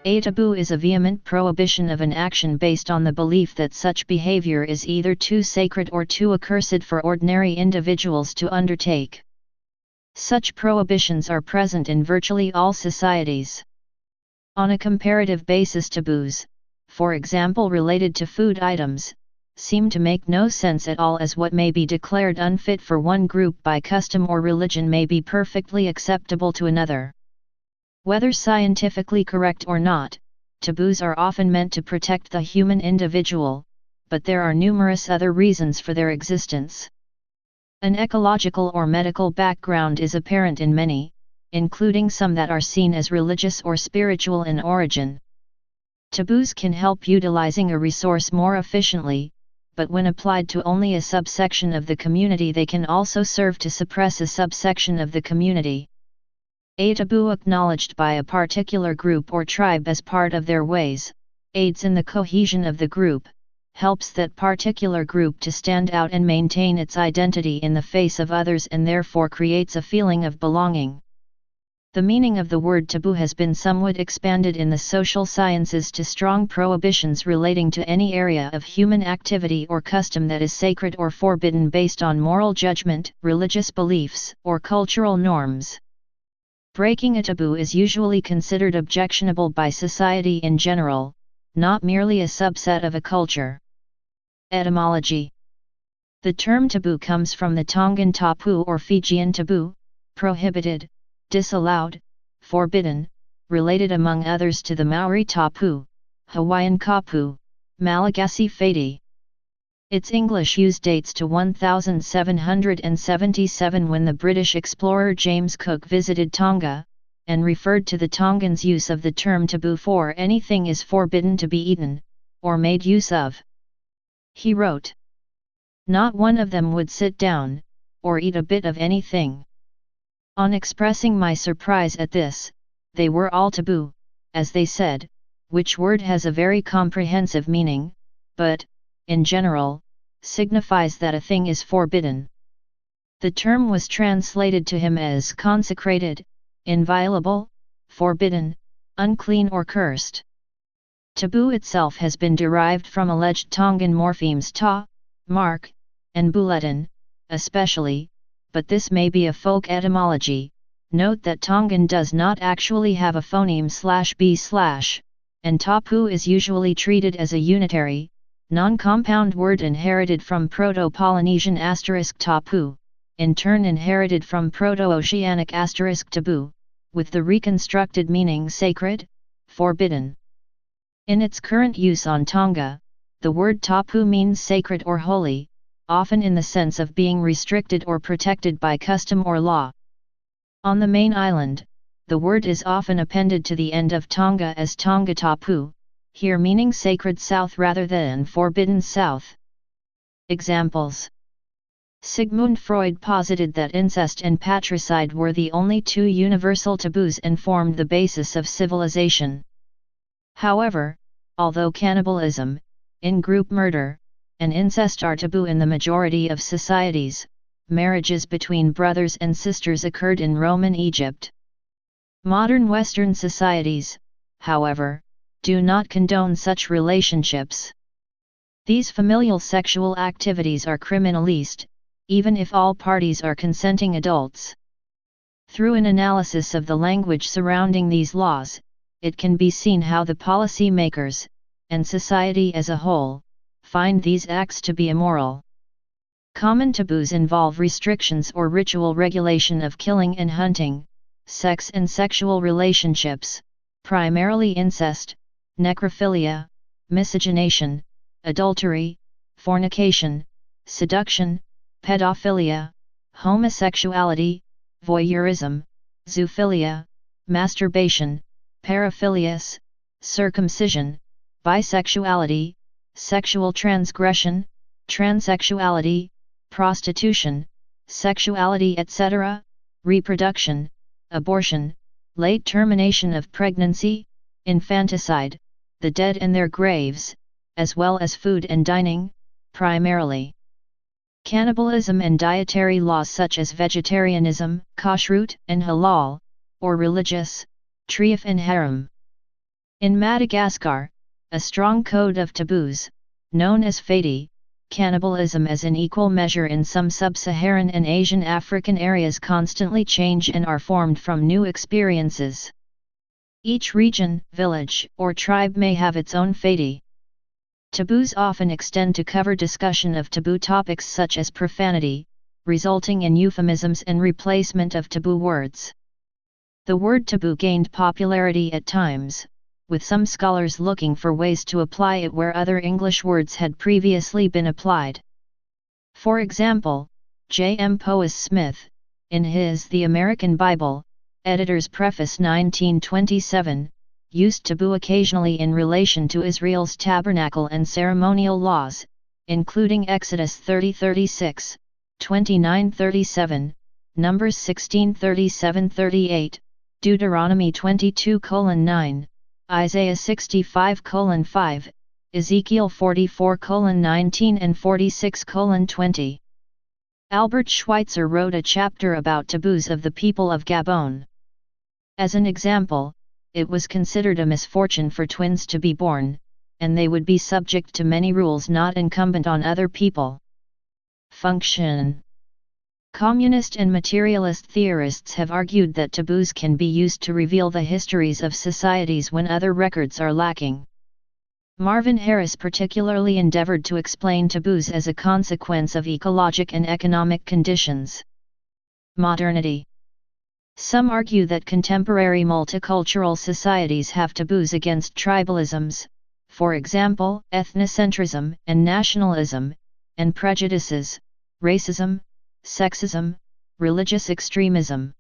A taboo is a vehement prohibition of an action based on the belief that such behavior is either too sacred or too accursed for ordinary individuals to undertake. Such prohibitions are present in virtually all societies. On a comparative basis, taboos, for example related to food items, seem to make no sense at all, as what may be declared unfit for one group by custom or religion may be perfectly acceptable to another. Whether scientifically correct or not, taboos are often meant to protect the human individual, but there are numerous other reasons for their existence. An ecological or medical background is apparent in many, including some that are seen as religious or spiritual in origin. Taboos can help utilizing a resource more efficiently, but when applied to only a subsection of the community, they can also serve to suppress a subsection of the community. A taboo acknowledged by a particular group or tribe as part of their ways, aids in the cohesion of the group, helps that particular group to stand out and maintain its identity in the face of others, and therefore creates a feeling of belonging. The meaning of the word taboo has been somewhat expanded in the social sciences to strong prohibitions relating to any area of human activity or custom that is sacred or forbidden based on moral judgment, religious beliefs, or cultural norms. Breaking a taboo is usually considered objectionable by society in general, not merely a subset of a culture. Etymology. The term taboo comes from the Tongan tapu or Fijian taboo, prohibited, disallowed, forbidden, related among others to the Maori tapu, Hawaiian kapu, Malagasy fadi. Its English use dates to 1777 when the British explorer James Cook visited Tonga, and referred to the Tongans' use of the term taboo for anything is forbidden to be eaten, or made use of. He wrote, "Not one of them would sit down, or eat a bit of anything." On expressing my surprise at this, they were all taboo, as they said, which word has a very comprehensive meaning, but, in general, signifies that a thing is forbidden. The term was translated to him as consecrated, inviolable, forbidden, unclean or cursed. Taboo itself has been derived from alleged Tongan morphemes ta, mark, and bulletin, especially, but this may be a folk etymology. Note that Tongan does not actually have a phoneme /b/, and tapu is usually treated as a unitary, non-compound word inherited from Proto-Polynesian *tapu, in turn inherited from Proto-Oceanic *tabu, with the reconstructed meaning sacred, forbidden. In its current use on Tonga, the word tapu means sacred or holy, often in the sense of being restricted or protected by custom or law. On the main island, the word is often appended to the end of Tonga as Tonga tapu, here meaning sacred south rather than forbidden south. Examples. Sigmund Freud posited that incest and patricide were the only two universal taboos and formed the basis of civilization. However, although cannibalism, in-group murder, and incest are taboo in the majority of societies, marriages between brothers and sisters occurred in Roman Egypt. Modern Western societies, however, do not condone such relationships. These familial sexual activities are criminalized, even if all parties are consenting adults. Through an analysis of the language surrounding these laws, it can be seen how the policy makers, and society as a whole, find these acts to be immoral. Common taboos involve restrictions or ritual regulation of killing and hunting, sex and sexual relationships, primarily incest, necrophilia, miscegenation, adultery, fornication, seduction, pedophilia, homosexuality, voyeurism, zoophilia, masturbation, paraphilias, circumcision, bisexuality, sexual transgression, transsexuality, prostitution, sexuality etc., reproduction, abortion, late termination of pregnancy, infanticide, the dead and their graves, as well as food and dining, primarily. Cannibalism and dietary laws such as vegetarianism, kashrut and halal, or religious, triaf and haram. In Madagascar, a strong code of taboos, known as fati, cannibalism as in equal measure in some sub-Saharan and Asian African areas constantly change and are formed from new experiences. Each region, village, or tribe may have its own fati. Taboos often extend to cover discussion of taboo topics such as profanity, resulting in euphemisms and replacement of taboo words. The word taboo gained popularity at times, with some scholars looking for ways to apply it where other English words had previously been applied. For example, J. M. Powys Smith, in his The American Bible, Editor's Preface 1927, used taboo occasionally in relation to Israel's tabernacle and ceremonial laws, including Exodus 30:36, 29:37, Numbers 16:37-38, Deuteronomy 22:9, Isaiah 65:5, Ezekiel 44:19 and 46:20. Albert Schweitzer wrote a chapter about taboos of the people of Gabon. As an example, it was considered a misfortune for twins to be born, and they would be subject to many rules not incumbent on other people. Function. Communist and materialist theorists have argued that taboos can be used to reveal the histories of societies when other records are lacking. Marvin Harris particularly endeavored to explain taboos as a consequence of ecologic and economic conditions. Modernity. Some argue that contemporary multicultural societies have taboos against tribalisms, for example, ethnocentrism and nationalism, and prejudices, racism, sexism, religious extremism.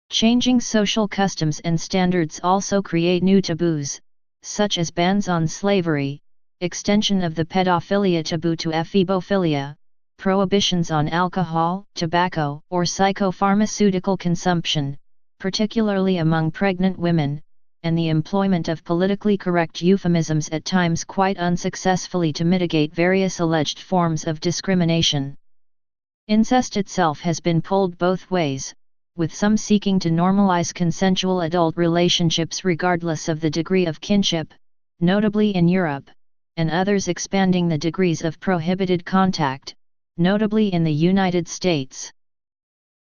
Changing social customs and standards also create new taboos, such as bans on slavery, extension of the pedophilia taboo to ephebophilia, prohibitions on alcohol, tobacco, or psychopharmaceutical consumption, particularly among pregnant women, and the employment of politically correct euphemisms at times quite unsuccessfully to mitigate various alleged forms of discrimination. Incest itself has been pulled both ways, with some seeking to normalize consensual adult relationships regardless of the degree of kinship, notably in Europe, and others expanding the degrees of prohibited contact, notably in the United States.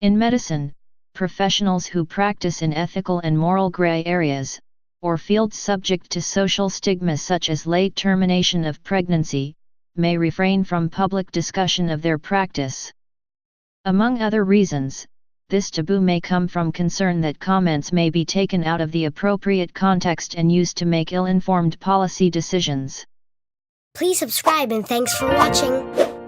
In medicine, professionals who practice in ethical and moral gray areas, or fields subject to social stigma such as late termination of pregnancy, may refrain from public discussion of their practice. Among other reasons, this taboo may come from concern that comments may be taken out of the appropriate context and used to make ill-informed policy decisions. Please subscribe and thanks for watching.